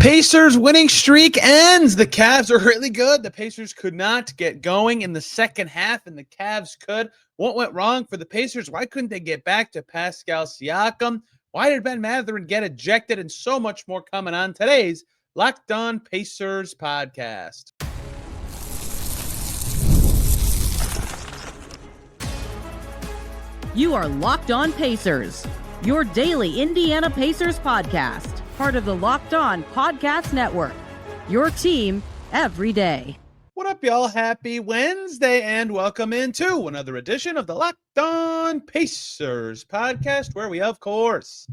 Pacers winning streak ends. The Cavs are really good. The Pacers could not get going in the second half, and the Cavs could. What went wrong for the Pacers? Why couldn't they get back to Pascal Siakam? Why did Bennedict Mathurin get ejected? And so much more coming on today's Locked On Pacers podcast. You are Locked On Pacers, your daily Indiana Pacers podcast, part of the Locked On Podcast Network, your team every day. What up, y'all? Happy Wednesday, and welcome into another edition of the Locked On Pacers podcast, where we, of course,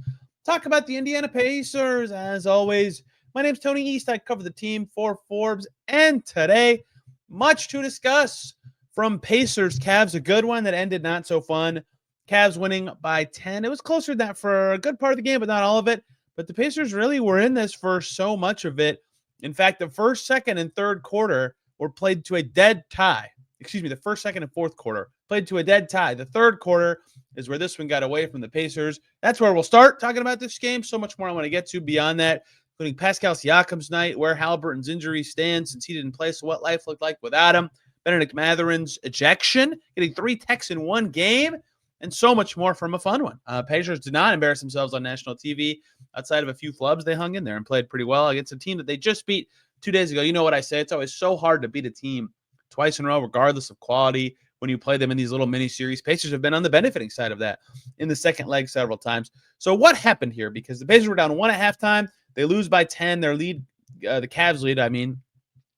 talk about the Indiana Pacers. As always, my name's Tony East. I cover the team for Forbes, and today, much to discuss from Pacers. Cavs, a good one that ended not so fun. Cavs winning by 10. It was closer than that for a good part of the game, but not all of it. But the Pacers really were in this for so much of it. In fact, the first, second, and third quarter were played to a dead tie. The first, second, and fourth quarter played to a dead tie. The third quarter is where this one got away from the Pacers. That's where we'll start talking about this game. So much more I want to get to beyond that, including Pascal Siakam's night, where Haliburton's injury stands since he didn't play, so what life looked like without him, Bennedict Mathurin's ejection, getting 3 techs in one game, and so much more from a fun one. Pacers did not embarrass themselves on national TV. Outside of a few flubs, they hung in there and played pretty well against a team that they just beat 2 days ago. You know what I say? It's always so hard to beat a team twice in a row, regardless of quality, when you play them in these little mini-series. Pacers have been on the benefiting side of that in the second leg several times. So what happened here? Because the Pacers were down 1 at halftime. They lose by 10. Their lead, the Cavs lead,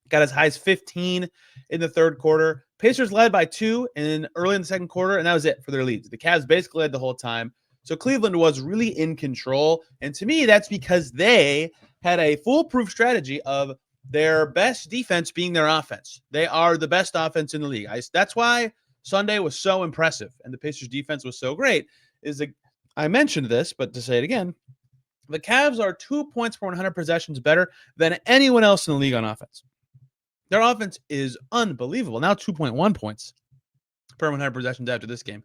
got as high as 15 in the third quarter. Pacers led by 2 and early in the second quarter, and that was it for their leads. The Cavs basically led the whole time. So Cleveland was really in control. And to me, that's because they had a foolproof strategy of their best defense being their offense. They are the best offense in the league. That's why Sunday was so impressive and the Pacers defense was so great. I mentioned this, but to say it again, the Cavs are 2 points per 100 possessions better than anyone else in the league on offense. Their offense is unbelievable. Now 2.1 points per 100 possessions after this game.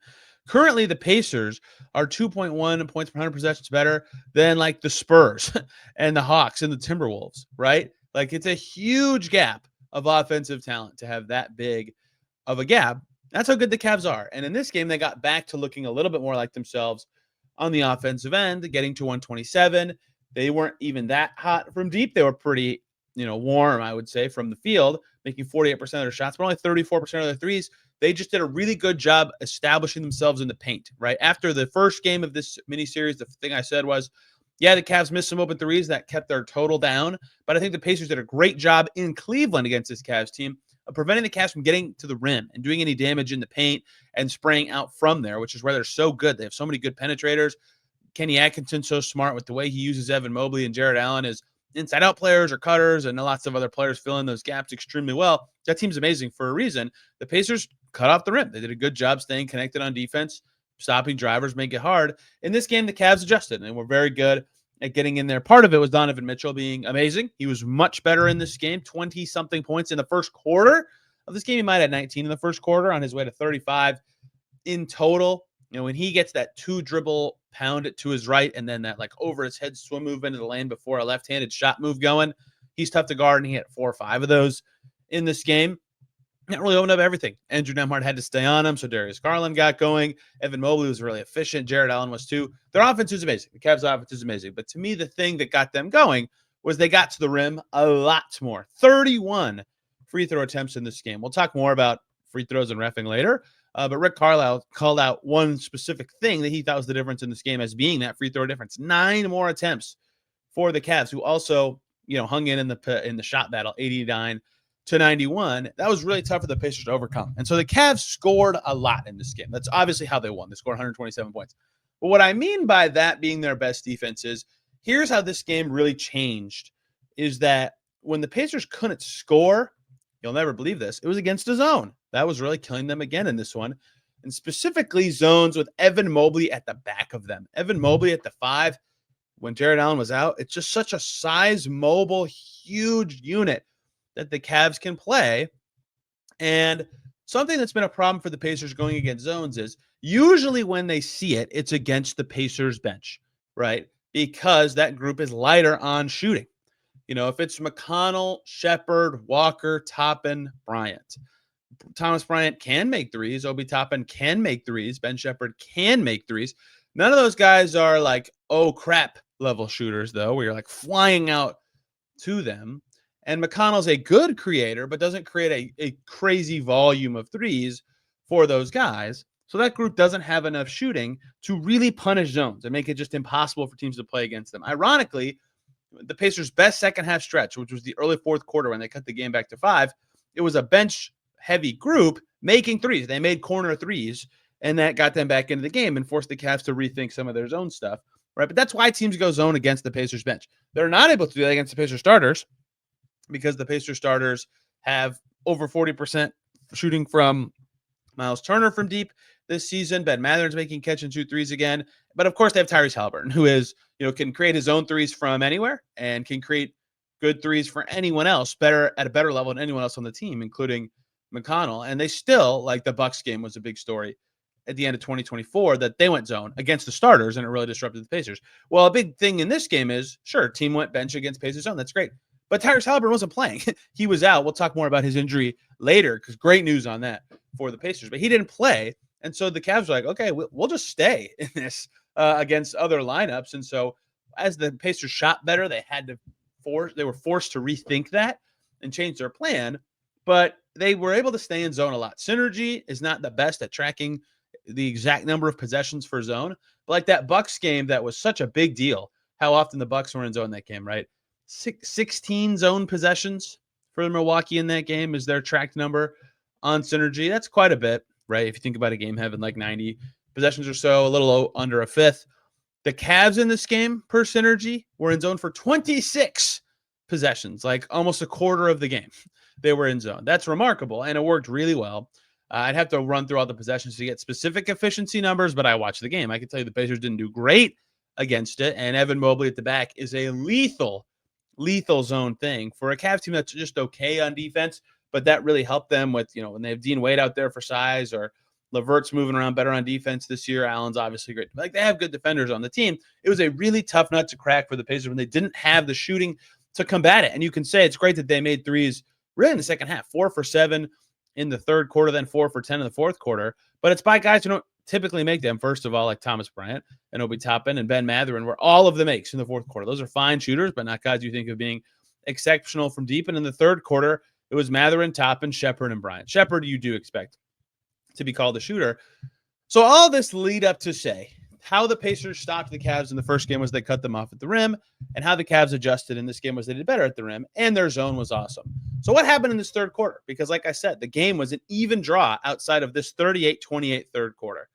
Currently, the Pacers are 2.1 points per 100 possessions better than like the Spurs and the Hawks and the Timberwolves, right? Like, it's a huge gap of offensive talent to have that big of a gap. That's how good the Cavs are. And in this game, they got back to looking a little bit more like themselves on the offensive end, getting to 127. They weren't even that hot from deep. They were pretty warm, I would say, from the field, making 48% of their shots, but only 34% of their threes. They just did a really good job establishing themselves in the paint, right? After the first game of this mini-series, the thing I said was, yeah, the Cavs missed some open threes that kept their total down, but I think the Pacers did a great job in Cleveland against this Cavs team of preventing the Cavs from getting to the rim and doing any damage in the paint and spraying out from there, which is where they're so good. They have so many good penetrators. Kenny Atkinson's so smart with the way he uses Evan Mobley and Jarrett Allen as inside-out players or cutters, and lots of other players fill in those gaps extremely well. That team's amazing for a reason. The Pacers cut off the rim. They did a good job staying connected on defense, stopping drivers, make it hard. In this game, the Cavs adjusted, and were very good at getting in there. Part of it was Donovan Mitchell being amazing. He was much better in this game, 20-something points in the first quarter of this game. He might have 19 in the first quarter on his way to 35 in total. When he gets that 2-dribble pound it to his right and then that like over his head swim move into the lane before a left-handed shot move going, he's tough to guard, and he had 4 or 5 of those in this game. That really opened up everything. Andrew Nembhard had to stay on him, so Darius Garland got going. Evan Mobley was really efficient. Jarrett Allen was too. Their offense is amazing. The Cavs' offense is amazing. But to me, the thing that got them going was they got to the rim a lot more. 31 free throw attempts in this game. We'll talk more about free throws and reffing later. But Rick Carlisle called out one specific thing that he thought was the difference in this game as being that free throw difference. 9 more attempts for the Cavs, who also, hung in the shot battle, 89-91. That was really tough for the Pacers to overcome. And so the Cavs scored a lot in this game. That's obviously how they won. They scored 127 points. But what I mean by that being their best defense is, here's how this game really changed, is that when the Pacers couldn't score, you'll never believe this, it was against a zone. That was really killing them again in this one. And specifically zones with Evan Mobley at the back of them. Evan Mobley at the 5, when Jarrett Allen was out, it's just such a size, mobile, huge unit that the Cavs can play. And something that's been a problem for the Pacers going against zones is usually when they see it, it's against the Pacers bench, right? Because that group is lighter on shooting. If it's McConnell, Shepherd, Walker, Toppin, Bryant. Thomas Bryant can make threes. Obi Toppin can make threes. Ben Shepherd can make threes. None of those guys are like, oh crap level shooters, though, where you're like flying out to them. And McConnell's a good creator, but doesn't create a crazy volume of threes for those guys. So that group doesn't have enough shooting to really punish zones and make it just impossible for teams to play against them. Ironically, the Pacers' best second half stretch, which was the early fourth quarter when they cut the game back to 5, it was a bench heavy group making threes. They made corner threes, and that got them back into the game and forced the Cavs to rethink some of their zone stuff, right? But that's why teams go zone against the Pacers bench. They're not able to do that against the Pacers starters because the Pacers starters have over 40% shooting from Myles Turner from deep this season. Ben Mathurin's making catch and shoot threes again. But of course, they have Tyrese Haliburton, who is, can create his own threes from anywhere and can create good threes for anyone else at a better level than anyone else on the team, including McConnell. And they still, like the Bucks game was a big story at the end of 2024, that they went zone against the starters and it really disrupted the Pacers. Well, a big thing in this game is, sure, team went bench against Pacers zone. That's great. But Tyrese Haliburton wasn't playing. He was out. We'll talk more about his injury later because great news on that for the Pacers. But he didn't play. And so the Cavs were like, okay, we'll just stay in this against other lineups. And so as the Pacers shot better, they were forced to rethink that and change their plan. But they were able to stay in zone a lot. Synergy is not the best at tracking the exact number of possessions for zone. But like that Bucks game, that was such a big deal, how often the Bucks were in zone that game, right? 16 zone possessions for Milwaukee in that game is their tracked number on Synergy. That's quite a bit, right? If you think about a game having like 90 possessions or so, a little under a fifth. The Cavs in this game per Synergy were in zone for 26 possessions, like almost a quarter of the game. They were in zone. That's remarkable, and it worked really well. I'd have to run through all the possessions to get specific efficiency numbers, but I watched the game. I can tell you the Pacers didn't do great against it, and Evan Mobley at the back is a lethal zone thing for a Cavs team that's just okay on defense, but that really helped them with, when they have Dean Wade out there for size, or LeVert's moving around better on defense this year. Allen's obviously great. Like, they have good defenders on the team. It was a really tough nut to crack for the Pacers when they didn't have the shooting to combat it. And you can say it's great that they made threes really in the second half, 4 for 7 in the third quarter, then 4 for 10 in the fourth quarter. But it's by guys who don't typically make them. First of all, like Thomas Bryant and Obi Toppin and Ben Mathurin were all of the makes in the fourth quarter. Those are fine shooters, but not guys you think of being exceptional from deep. And in the third quarter, it was Mathurin, Toppin, Shepherd, and Bryant. Shepherd, you do expect to be called a shooter. So all this lead up to say how the Pacers stopped the Cavs in the first game was they cut them off at the rim, and how the Cavs adjusted in this game was they did better at the rim, and their zone was awesome. So what happened in this third quarter? Because like I said, the game was an even draw outside of this 38-28 third quarter.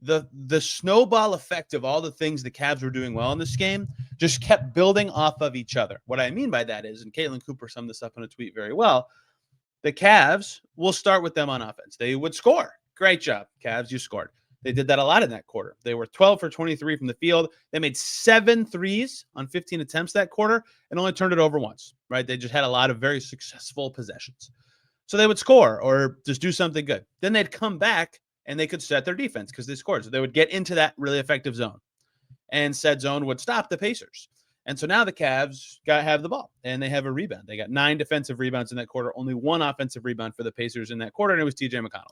The snowball effect of all the things the Cavs were doing well in this game just kept building off of each other. What I mean by that is, and Caitlin Cooper summed this up in a tweet very well, the Cavs will start with them on offense. They would score. Great job, Cavs. You scored. They did that a lot in that quarter. They were 12 for 23 from the field. They made 7 threes on 15 attempts that quarter and only turned it over once, right? They just had a lot of very successful possessions. So they would score or just do something good. Then they'd come back and they could set their defense because they scored. So they would get into that really effective zone, and said zone would stop the Pacers. And so now the Cavs have the ball and they have a rebound. They got 9 defensive rebounds in that quarter, only 1 offensive rebound for the Pacers in that quarter, and it was TJ McConnell.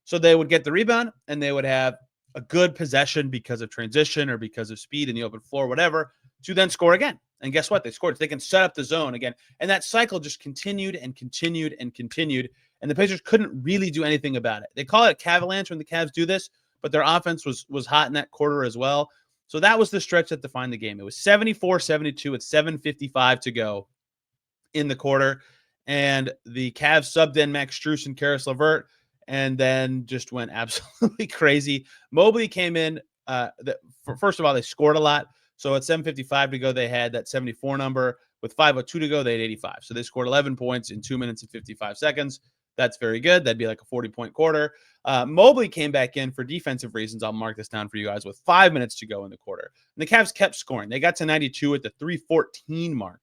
So they would get the rebound and they would have a good possession because of transition or because of speed in the open floor, whatever, to then score again. And guess what? They scored. So they can set up the zone again. And that cycle just continued and continued and continued. And the Pacers couldn't really do anything about it. They call it Cavalanche when the Cavs do this, but their offense was hot in that quarter as well. So that was the stretch that defined the game. It was 74-72 with 7:55 to go in the quarter. And the Cavs subbed in Max Strus and Karis LeVert, and then just went absolutely crazy. Mobley came in. First of all, they scored a lot. So at 7:55 to go, they had that 74 number. With 5:02 to go, they had 85. So they scored 11 points in 2 minutes and 55 seconds. That's very good. That'd be like a 40-point quarter. Mobley came back in for defensive reasons. I'll mark this down for you guys with 5 minutes to go in the quarter. And the Cavs kept scoring. They got to 92 at the 3:14 mark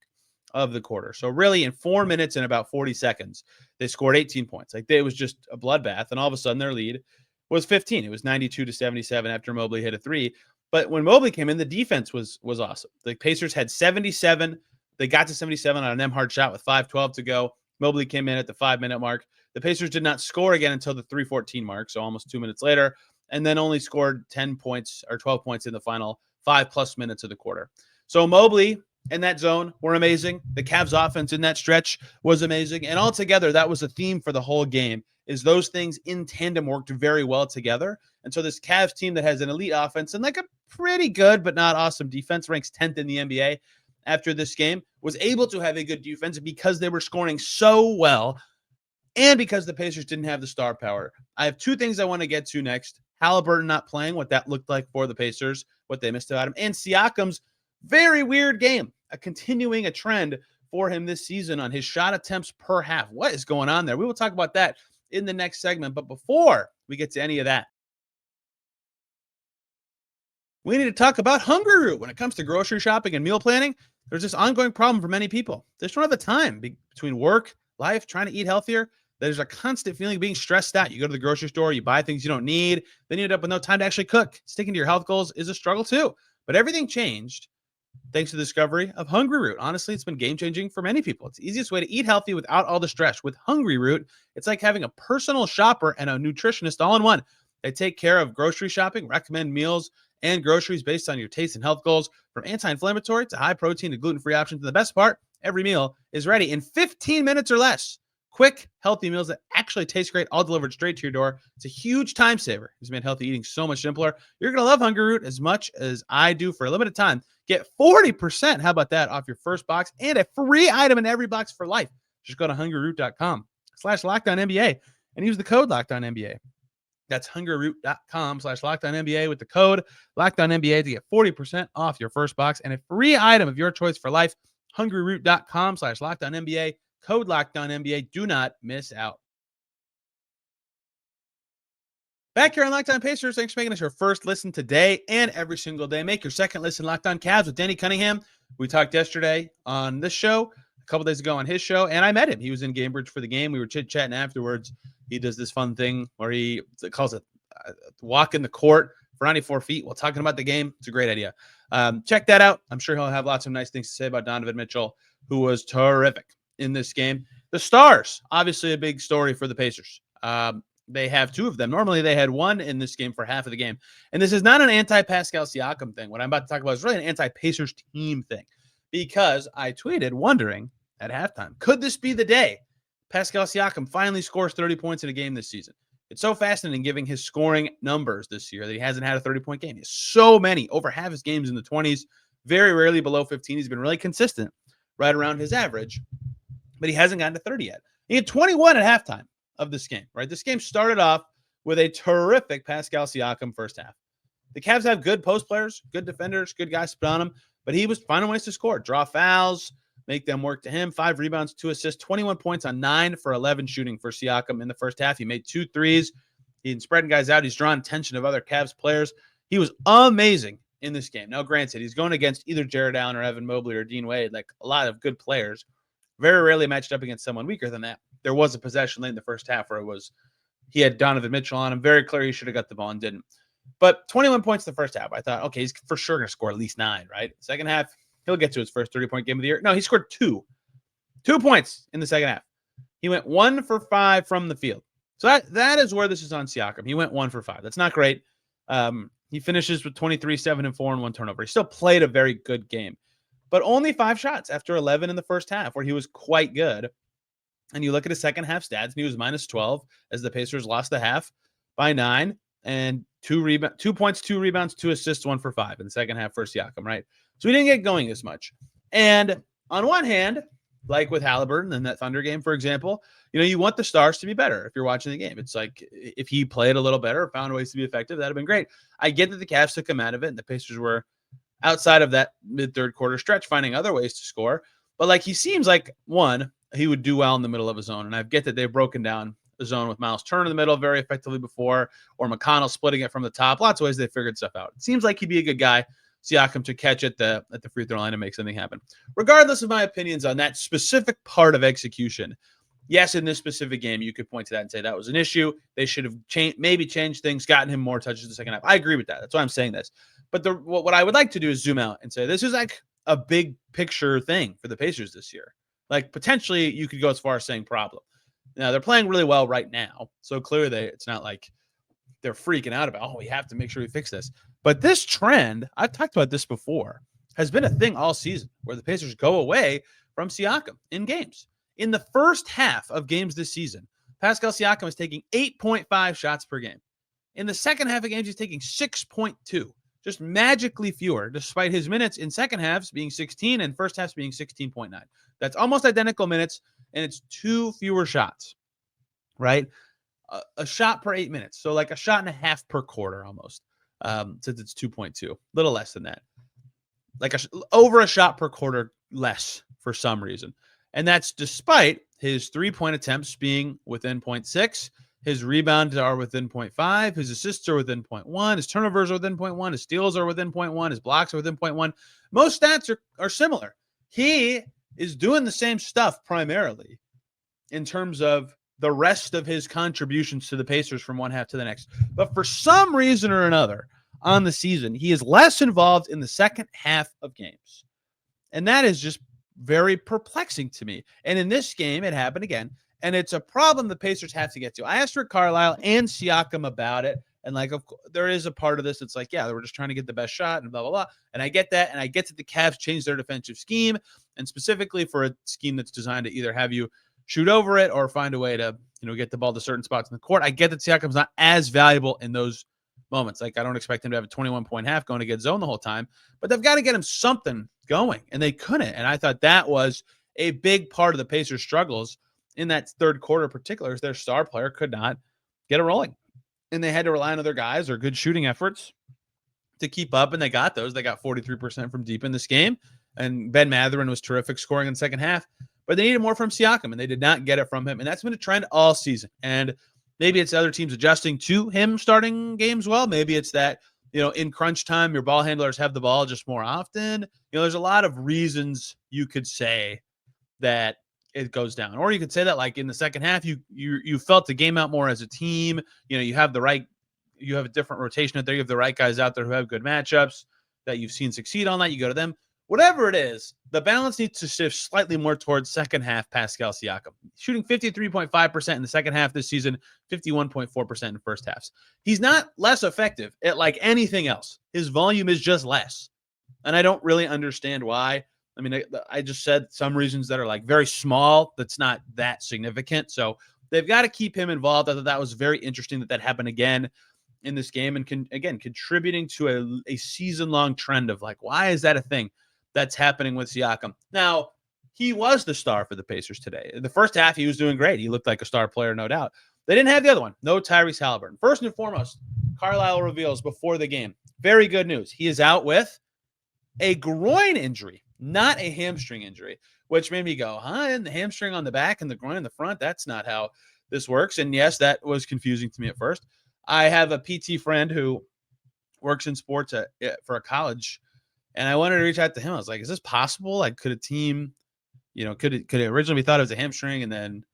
of the quarter. So really in 4 minutes and about 40 seconds, they scored 18 points. Like, it was just a bloodbath. And all of a sudden their lead was 15. It was 92-77 after Mobley hit a 3. But when Mobley came in, the defense was awesome. The Pacers had 77 They got to 77 on an hard shot with 5:12 to go. Mobley came in at the 5-minute mark. The Pacers did not score again until the 3:14 mark, so almost 2 minutes later, and then only scored 10 points or 12 points in the final 5+ minutes of the quarter. So Mobley and that zone were amazing. The Cavs offense in that stretch was amazing. And altogether, that was a theme for the whole game, is those things in tandem worked very well together. And so this Cavs team that has an elite offense and like a pretty good but not awesome defense, ranks 10th in the NBA after this game, was able to have a good defense because they were scoring so well and because the Pacers didn't have the star power. I have two things I want to get to next. Haliburton not playing, what that looked like for the Pacers, what they missed about him, and Siakam's very weird game, continuing a trend for him this season on his shot attempts per half. What is going on there? We will talk about that in the next segment. But before we get to any of that, we need to talk about Hungryroot. When it comes to grocery shopping and meal planning, there's this ongoing problem for many people. They just don't have the time between work, life, trying to eat healthier. There's a constant feeling of being stressed out. You go to the grocery store, you buy things you don't need, then you end up with no time to actually cook. Sticking to your health goals is a struggle too. But everything changed thanks to the discovery of Hungryroot. Honestly, it's been game-changing for many people. It's the easiest way to eat healthy without all the stress. With Hungryroot, it's like having a personal shopper and a nutritionist all in one. They take care of grocery shopping, recommend meals and groceries based on your taste and health goals, from anti-inflammatory to high-protein to gluten-free options. And the best part, every meal is ready in 15 minutes or less. Quick, healthy meals that actually taste great, all delivered straight to your door. It's a huge time saver. It's made healthy eating so much simpler. You're going to love Hungryroot as much as I do. For a limited time, get 40%, how about that, off your first box and a free item in every box for life. Just go to hungryroot.com/LockedOnNBA and use the code LockedOnNBA. That's hungryroot.com/LockedOnNBA with the code LockedOnNBA to get 40% off your first box and a free item of your choice for life. hungryroot.com/LockedOnNBA, code LockedOnNBA. Do not miss out. Back here on Locked On Pacers, thanks for making us your first listen today and every single day. Make your second listen Locked On Cavs with Danny Cunningham. We talked yesterday on this show, a couple days ago on his show, and I met him. He was in Cambridge for the game. We were chit-chatting afterwards. He does this fun thing where he calls it walk in the court for 94 feet while talking about the game. It's a great idea. Check that out. I'm sure he'll have lots of nice things to say about Donovan Mitchell, who was terrific in this game. The stars, obviously a big story for the Pacers. They have two of them. Normally they had one in this game for half of the game. And this is not an anti-Pascal Siakam thing. What I'm about to talk about is really an anti-Pacers team thing, because I tweeted wondering at halftime, could this be the day Pascal Siakam finally scores 30 points in a game this season? It's so fascinating giving his scoring numbers this year that he hasn't had a 30-point game. He has so many, over half his games in the 20s, very rarely below 15. He's been really consistent right around his average, but he hasn't gotten to 30 yet. He had 21 at halftime of this game, right? This game started off with a terrific Pascal Siakam first half. The Cavs have good post players, good defenders, good guys to put on him, but he was finding ways to score, draw fouls, make them work to him. 5 rebounds, 2 assists, 21 points on 9 for 11 shooting for Siakam in the first half. He made 2 threes. He's spreading guys out. He's drawing attention of other Cavs players. He was amazing in this game. Now, granted, he's going against either Jared Allen or Evan Mobley or Dean Wade, like a lot of good players. Very rarely matched up against someone weaker than that. There was a possession late in the first half where he had Donovan Mitchell on him. Very clear he should have got the ball and didn't. But 21 points the first half. I thought, okay, he's for sure going to score at least 9, right? Second half, he'll get to his first 30-point game of the year. No, he scored 2 points in the second half. He went 1 for 5 from the field. So that is where this is on Siakam. He went 1 for 5. That's not great. He finishes with 23, 7, and 4, and 1 turnover. He still played a very good game, but only 5 shots after 11 in the first half, where he was quite good. And you look at his second half stats, and he was minus 12 as the Pacers lost the half by 9, and 2 points, 2 rebounds, 2 assists, 1 for 5 in the second half for Siakam, right? So he didn't get going as much. And on one hand, like with Haliburton in that Thunder game, for example, you want the stars to be better if you're watching the game. It's like if he played a little better, found ways to be effective, that'd have been great. I get that the Cavs took him out of it, and the Pacers were outside of that mid-third quarter stretch finding other ways to score. But like he seems like, one, he would do well in the middle of a zone. And I get that they've broken down the zone with Myles Turner in the middle very effectively before, or McConnell splitting it from the top. Lots of ways they figured stuff out. It seems like he'd be a good guy, Siakam, to catch at the free throw line and make something happen. Regardless of my opinions on that specific part of execution, yes, in this specific game, you could point to that and say that was an issue. They should have maybe changed things, gotten him more touches in the second half. I agree with that. That's why I'm saying this. But what I would like to do is zoom out and say this is like a big picture thing for the Pacers this year. Like, potentially, you could go as far as saying problem. Now, they're playing really well right now, so clearly it's not like they're freaking out about, oh, we have to make sure we fix this. But this trend, I've talked about this before, has been a thing all season where the Pacers go away from Siakam in games. In the first half of games this season, Pascal Siakam is taking 8.5 shots per game. In the second half of games, he's taking 6.2, just magically fewer, despite his minutes in second halves being 16 and first halves being 16.9. That's almost identical minutes, and it's 2 fewer shots, right? A shot per 8 minutes. So like a shot and a half per quarter almost, since it's 2.2, a little less than that. Like over a shot per quarter less for some reason. And that's despite his 3-point attempts being within 0.6. His rebounds are within 0.5. His assists are within 0.1. His turnovers are within 0.1. His steals are within 0.1. His blocks are within 0.1. Most stats are similar. He is doing the same stuff primarily in terms of the rest of his contributions to the Pacers from one half to the next. But for some reason or another on the season, he is less involved in the second half of games. And that is just very perplexing to me. And in this game, it happened again. And it's a problem the Pacers have to get to. I asked Rick Carlisle and Siakam about it. And like, of course, there is a part of this. It's like, yeah, we're just trying to get the best shot and blah, blah, blah. And I get that. And I get that the Cavs changed their defensive scheme, and specifically for a scheme that's designed to either have you shoot over it or find a way to, get the ball to certain spots in the court. I get that Siakam's not as valuable in those moments. Like, I don't expect him to have a 21-point half going to get zone the whole time, but they've got to get him something going, and they couldn't. And I thought that was a big part of the Pacers' struggles in that third quarter in particular, is their star player could not get it rolling. And they had to rely on other guys or good shooting efforts to keep up, and they got those. They got 43% from deep in this game, and Ben Mathurin was terrific scoring in the second half, but they needed more from Siakam, and they did not get it from him, and that's been a trend all season. And maybe it's other teams adjusting to him starting games well. Maybe it's that, in crunch time, your ball handlers have the ball just more often. There's a lot of reasons you could say that it goes down. Or you could say that, like, in the second half, you felt the game out more as a team. You have a different rotation out there. You have the right guys out there who have good matchups that you've seen succeed on that. You go to them. Whatever it is, the balance needs to shift slightly more towards second half Pascal Siakam. Shooting 53.5% in the second half this season, 51.4% in first halves. He's not less effective at like anything else. His volume is just less. And I don't really understand why. I mean, I just said some reasons that are like very small. That's not that significant. So they've got to keep him involved. I thought that was very interesting that happened again in this game, and contributing to a season-long trend of like, why is that a thing that's happening with Siakam? Now, he was the star for the Pacers today. In the first half, he was doing great. He looked like a star player, no doubt. They didn't have the other one. No Tyrese Haliburton. First and foremost, Carlisle reveals before the game, very good news. He is out with a groin injury, not a hamstring injury, which made me go, and the hamstring on the back and the groin in the front, that's not how this works. And yes, that was confusing to me at first. I have a PT friend who works in sports for a college, and I wanted to reach out to him. I was like, is this possible? Like, could a team, could it originally be thought it was a hamstring, and then,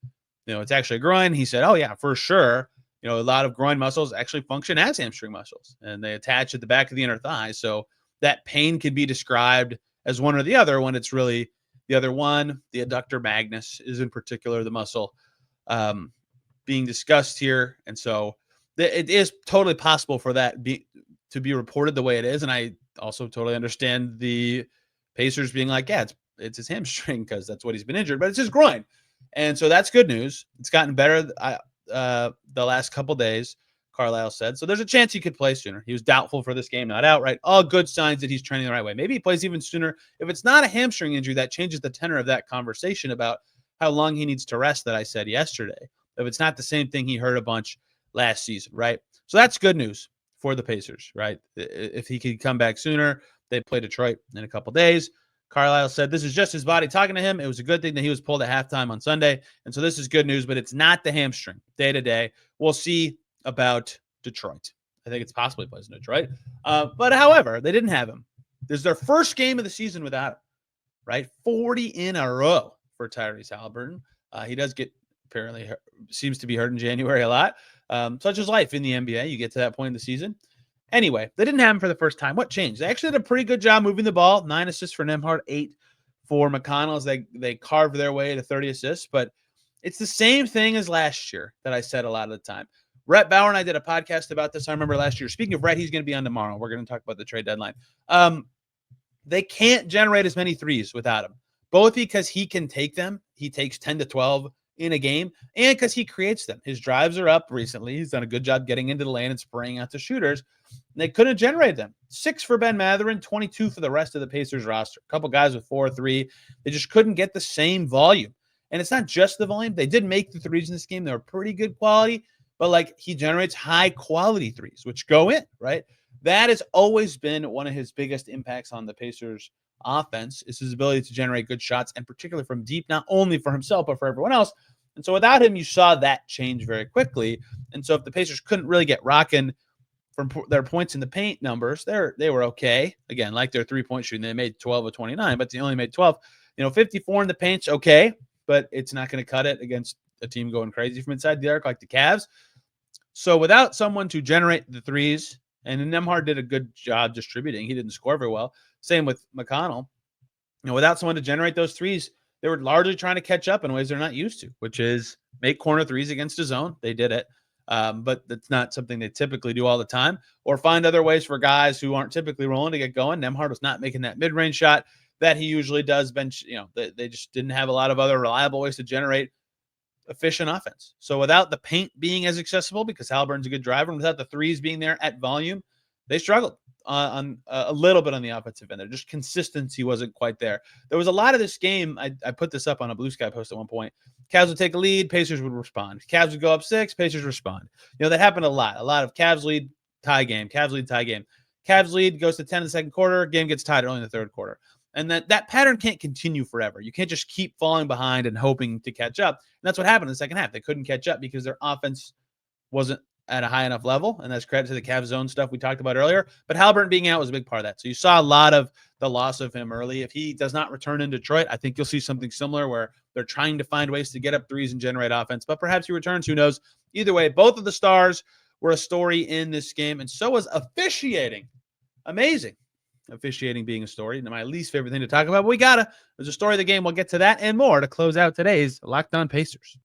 it's actually a groin? He said, oh yeah, for sure. A lot of groin muscles actually function as hamstring muscles, and they attach at the back of the inner thigh. So that pain can be described as one or the other, when it's really the other one. The adductor magnus is in particular the muscle being discussed here. And so it is totally possible for that to be reported the way it is. And I also totally understand the Pacers being like, yeah, it's his hamstring because that's what he's been injured, but it's his groin. And so that's good news. It's gotten better the last couple days, Carlisle said. So there's a chance he could play sooner. He was doubtful for this game, not outright. All good signs that he's trending the right way. Maybe he plays even sooner. If it's not a hamstring injury, that changes the tenor of that conversation about how long he needs to rest that I said yesterday. If it's not the same thing he heard a bunch last season, right? So that's good news for the Pacers, right? If he could come back sooner, they play Detroit in a couple days. Carlisle said this is just his body talking to him. It was a good thing that he was pulled at halftime on Sunday. And so this is good news, but it's not the hamstring day to day. We'll see about Detroit. I think it's possibly plays in Detroit. But however, they didn't have him. This is their first game of the season without him, right? 40 in a row for Tyrese Haliburton. He does get apparently seems to be hurt in January a lot. Such is life in the NBA. You get to that point in the season. Anyway, they didn't have him for the first time. What changed? They actually did a pretty good job moving the ball. 9 assists for Nembhard, 8 for McConnell as they carved their way to 30 assists. But it's the same thing as last year that I said a lot of the time. Rhett Bauer and I did a podcast about this. I remember last year. Speaking of Rhett, he's going to be on tomorrow. We're going to talk about the trade deadline. They can't generate as many threes without him, both because he can take them. He takes 10 to 12 in a game, and because he creates them. His drives are up recently. He's done a good job getting into the lane and spraying out to shooters. They couldn't generate them. 6 for Ben Mathurin, 22 for the rest of the Pacers roster. A couple guys with 4 or 3. They just couldn't get the same volume. And it's not just the volume. They did make the threes in this game. They were pretty good quality, but like he generates high quality threes, which go in, right? That has always been one of his biggest impacts on the Pacers offense is his ability to generate good shots, and particularly from deep, not only for himself, but for everyone else. And so without him, you saw that change very quickly. And so if the Pacers couldn't really get rocking from their points in the paint numbers, they were okay. Again, like their 3-point shooting, they made 12 of 29, but they only made 12. 54 in the paint's okay, but it's not going to cut it against a team going crazy from inside the arc like the Cavs. So without someone to generate the threes, and Nembhard did a good job distributing. He didn't score very well. Same with McConnell. Without someone to generate those threes, they were largely trying to catch up in ways they're not used to, which is make corner threes against a zone. They did it, but that's not something they typically do all the time. Or find other ways for guys who aren't typically rolling to get going. Nembhard was not making that mid-range shot that he usually does. They just didn't have a lot of other reliable ways to generate efficient offense. So without the paint being as accessible, because Haliburton's a good driver, and without the threes being there at volume, they struggled on a little bit on the offensive end. There just consistency wasn't quite there. There was a lot of this game. I put this up on a Blue Sky post at one point. Cavs would take a lead, Pacers would respond. Cavs would go up 6, Pacers respond. That happened a lot. A lot of Cavs lead, tie game. Cavs lead, tie game. Cavs lead goes to 10 in the second quarter. Game gets tied only in the third quarter. And that pattern can't continue forever. You can't just keep falling behind and hoping to catch up. And that's what happened in the second half. They couldn't catch up because their offense wasn't at a high enough level. And that's credit to the Cavs zone stuff we talked about earlier. But Haliburton being out was a big part of that. So you saw a lot of the loss of him early. If he does not return in Detroit, I think you'll see something similar where they're trying to find ways to get up threes and generate offense. But perhaps he returns. Who knows? Either way, both of the stars were a story in this game. And so was officiating. Amazing. Officiating being a story. My least favorite thing to talk about, but there's a story of the game. We'll get to that and more to close out today's Locked On Pacers.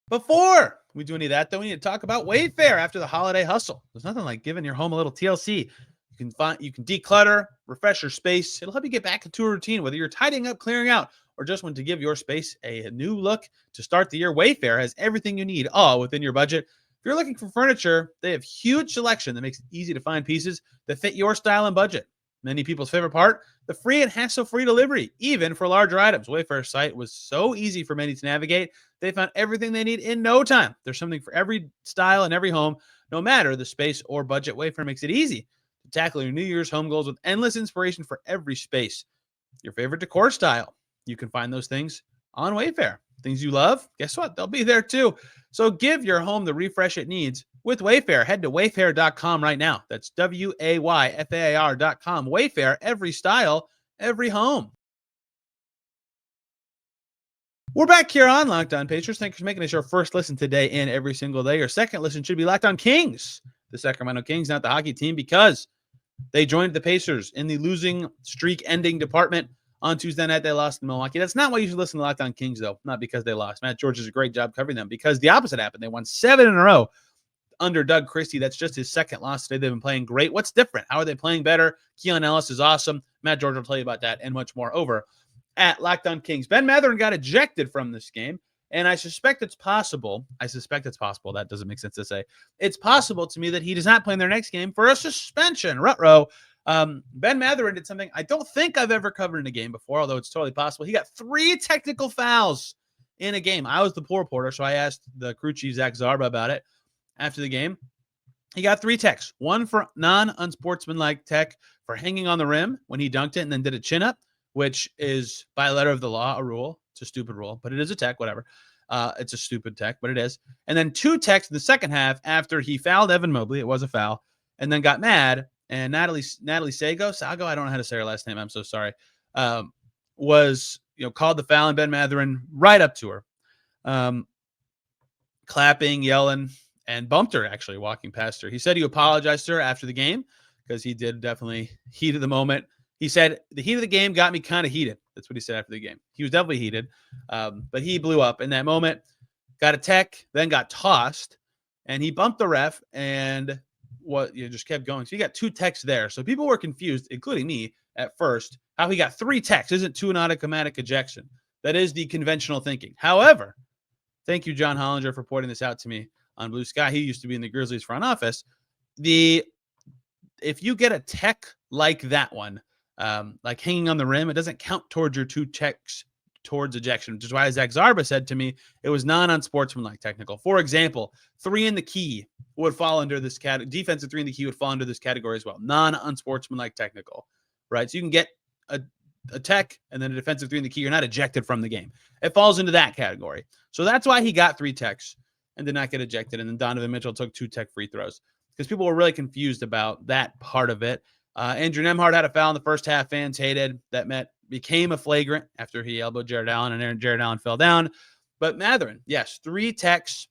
Before we do any of that, though, we need to talk about WayFair after the holiday hustle. There's nothing like giving your home a little TLC. You can declutter, refresh your space. It'll help you get back into a routine, whether you're tidying up, clearing out, or just want to give your space a new look to start the year. WayFair has everything you need, all within your budget. If you're looking for furniture, they have huge selection that makes it easy to find pieces that fit your style and budget. Many people's favorite part, the free and hassle-free delivery, even for larger items. Wayfair's site was so easy for many to navigate. They found everything they need in no time. There's something for every style and every home, no matter the space or budget. Wayfair makes it easy to tackle your New Year's home goals with endless inspiration for every space. Your favorite decor style, you can find those things on Wayfair. Things you love, guess what? They'll be there too. So give your home the refresh it needs with Wayfair. Head to wayfair.com right now. That's WAYFAIR.com. Wayfair, every style, every home. We're back here on Locked On Pacers. Thanks for making us your first listen today and every single day. Your second listen should be Locked On Kings. The Sacramento Kings, not the hockey team, because they joined the Pacers in the losing streak ending department. On Tuesday night, they lost in Milwaukee. That's not why you should listen to Locked On Kings, though. Not because they lost. Matt George does a great job covering them, because the opposite happened. They won 7 in a row under Doug Christie. That's just his second loss today. They've been playing great. What's different? How are they playing better? Keon Ellis is awesome. Matt George will tell you about that and much more over at Locked On Kings. Ben Mathurin got ejected from this game, and I suspect it's possible. That doesn't make sense to say. It's possible to me that he does not play in their next game for a suspension. Ruh-roh. Ben Mathurin did something I don't think I've ever covered in a game before, although it's totally possible. He got 3 technical fouls in a game. I was the pool reporter, so I asked the crew chief, Zach Zarba, about it after the game. He got 3 techs, one for non-unsportsmanlike tech for hanging on the rim when he dunked it and then did a chin-up, which is, by letter of the law, a rule. It's a stupid rule, but it is a tech, whatever. It's a stupid tech, but it is. And then 2 techs in the second half after he fouled Evan Mobley. It was a foul. And then got mad. And Natalie Sago, I don't know how to say her last name. I'm so sorry. Was called the foul, and Ben Mathurin right up to her, clapping, yelling, and bumped her actually walking past her. He said he apologized to her after the game because he did definitely heat of the moment. He said the heat of the game got me kind of heated. That's what he said after the game. He was definitely heated, but he blew up in that moment, got a tech, then got tossed, and he bumped the ref and just kept going. So he got 2 techs there. So people were confused, including me at first, how he got 3 techs. Isn't 2 an automatic ejection? That is the conventional thinking. However, thank you, John Hollinger, for pointing this out to me on Blue Sky. He used to be in the Grizzlies front office. If you get a tech like that one, like hanging on the rim, it doesn't count towards your 2 techs towards ejection, which is why Zach Zarba said to me it was non-unsportsmanlike technical. For example, 3 in the key would fall under this category. Defensive 3 in the key would fall under this category as well. Non-unsportsmanlike technical, right? So you can get a tech and then a defensive 3 in the key. You're not ejected from the game. It falls into that category. So that's why he got 3 techs and did not get ejected. And then Donovan Mitchell took 2 tech free throws because people were really confused about that part of it. Andrew Nembhard had a foul in the first half. Fans hated that. Became a flagrant after he elbowed Jared Allen, and Jared Allen fell down. But Mathurin, yes, 3 techs,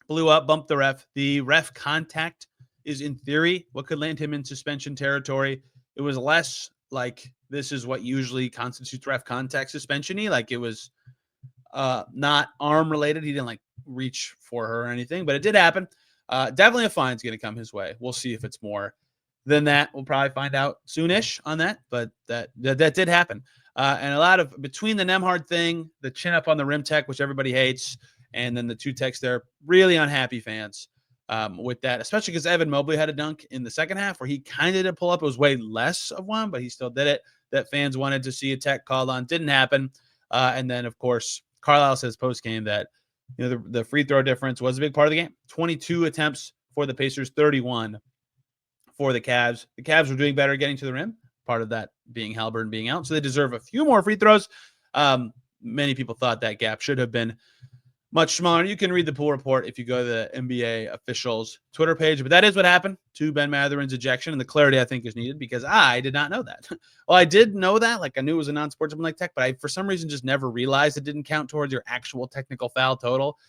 blew up, bumped the ref. The ref contact is, in theory, what could land him in suspension territory. It was less like this is what usually constitutes ref contact suspension-y. Like it was not arm related. He didn't reach for her or anything, but it did happen. Definitely a fine's going to come his way. We'll see if it's more than that. We'll probably find out soonish on that, but that did happen. And a lot of between the Nembhard thing, the chin up on the rim tech, which everybody hates, and then the 2 techs there, really unhappy fans with that, especially because Evan Mobley had a dunk in the second half where he kind of did pull up. It was way less of one, but he still did it. That fans wanted to see a tech called on. Didn't happen. And then, of course, Carlisle says post-game that the free throw difference was a big part of the game. 22 attempts for the Pacers, 31 for the Cavs. The Cavs were doing better getting to the rim, part of that being Haliburton being out. So they deserve a few more free throws. Many people thought that gap should have been much smaller. You can read the pool report if you go to the NBA officials Twitter page, but that is what happened to Ben Mathurin's ejection, and the clarity I think is needed because I did not know that. Well, I did know that, I knew it was a non-sportsmanlike tech, but I, for some reason, just never realized it didn't count towards your actual technical foul total.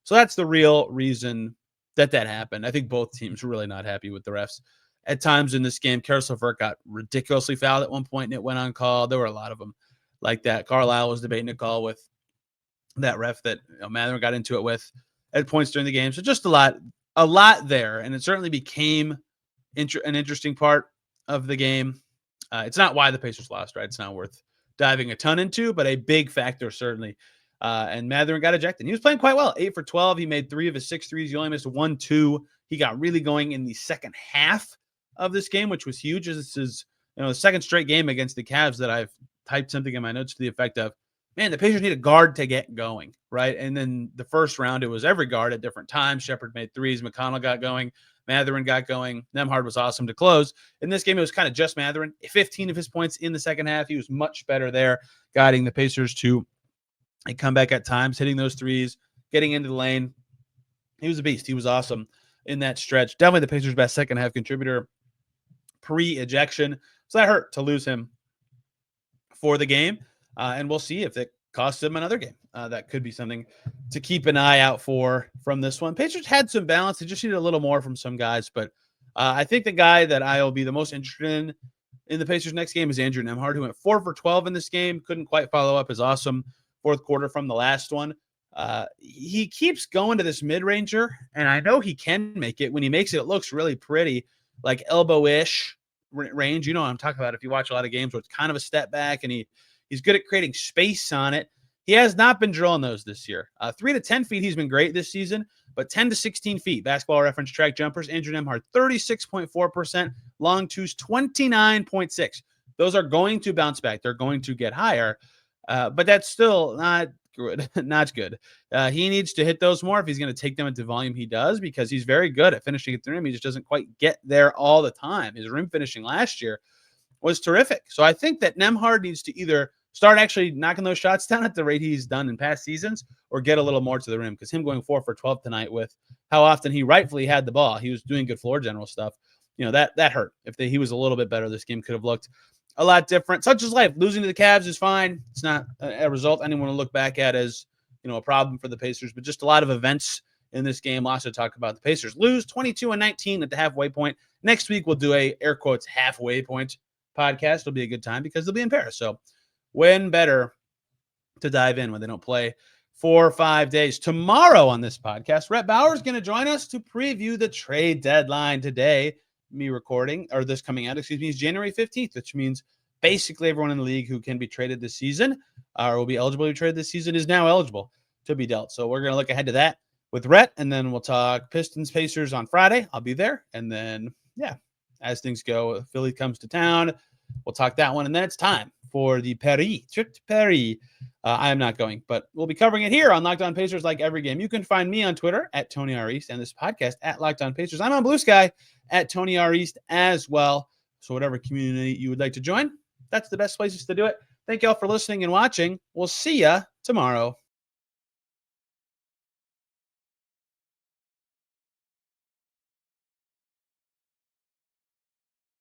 So that's the real reason that happened. I think both teams were really not happy with the refs. At times in this game, Karis LeVert got ridiculously fouled at one point, and it went uncalled. There were a lot of them like that. Carlisle was debating a call with that ref that Mathurin got into it with at points during the game. So just a lot there, and it certainly became an interesting part of the game. It's not why the Pacers lost, right? It's not worth diving a ton into, but a big factor certainly. And Mathurin got ejected. He was playing quite well, 8 for 12. He made 3 of his 6 threes. He only missed 1, 2. He got really going in the second half of this game, which was huge. This is the second straight game against the Cavs that I've typed something in my notes to the effect of, man, the Pacers need a guard to get going, right? And then the first round, it was every guard at different times. Shepard made 3s. McConnell got going. Mathurin got going. Nembhard was awesome to close. In this game, it was kind of just Mathurin. 15 of his points in the second half. He was much better there, guiding the Pacers to a comeback at times, hitting those 3s, getting into the lane. He was a beast. He was awesome in that stretch. Definitely the Pacers' best second half contributor pre-ejection. So that hurt to lose him for the game. And we'll see if it costs him another game. That could be something to keep an eye out for from this one. Pacers had some balance. They just needed a little more from some guys. But I think the guy that I'll be the most interested in the Pacers' next game is Andrew Nembhard, who went 4 for 12 in this game. Couldn't quite follow up his awesome fourth quarter from the last one. He keeps going to this mid-ranger, and I know he can make it. When he makes it, it looks really pretty, like elbow-ish range. You know what I'm talking about if you watch a lot of games where it's kind of a step back, and he's good at creating space on it. He has not been drilling those this year. 3 to 10 feet, he's been great this season, but 10 to 16 feet, Basketball Reference track jumpers, Andrew Nembhard, 36.4%, long twos, 29.6. Those are going to bounce back. They're going to get higher, but that's still not good. Not good. He needs to hit those more if he's going to take them into volume. He does, because he's very good at finishing at the rim. He just doesn't quite get there all the time. His rim finishing last year was terrific. So I think that Nembhard needs to either start actually knocking those shots down at the rate he's done in past seasons, or get a little more to the rim, because him going 4 for 12 tonight with how often he rightfully had the ball, he was doing good floor general stuff. That hurt. If he was a little bit better, this game could have looked a lot different. Such is life. Losing to the Cavs is fine. It's not a result anyone will look back at as a problem for the Pacers, but just a lot of events in this game. Lots to talk about. The Pacers lose 22-19 at the halfway point. Next week, we'll do a air quotes halfway point podcast. It'll be a good time because they'll be in Paris. So when better to dive in when they don't play 4 or 5 days. Tomorrow on this podcast, Rhett Bauer is going to join us to preview the trade deadline today. Me recording, or this coming out, is January 15th, which means basically everyone in the league who can be traded this season or will be eligible to be traded this season is now eligible to be dealt. So we're going to look ahead to that with Rhett, and then we'll talk Pistons Pacers on Friday. I'll be there. And then, yeah, as things go, if Philly comes to town, we'll talk that one. And then it's time for the trip to Paris. I am not going, but we'll be covering it here on Locked On Pacers like every game. You can find me on Twitter at Tony R. East and this podcast at Locked On Pacers. I'm on Blue Sky at Tony R. East as well. So whatever community you would like to join, that's the best places to do it. Thank you all for listening and watching. We'll see ya tomorrow.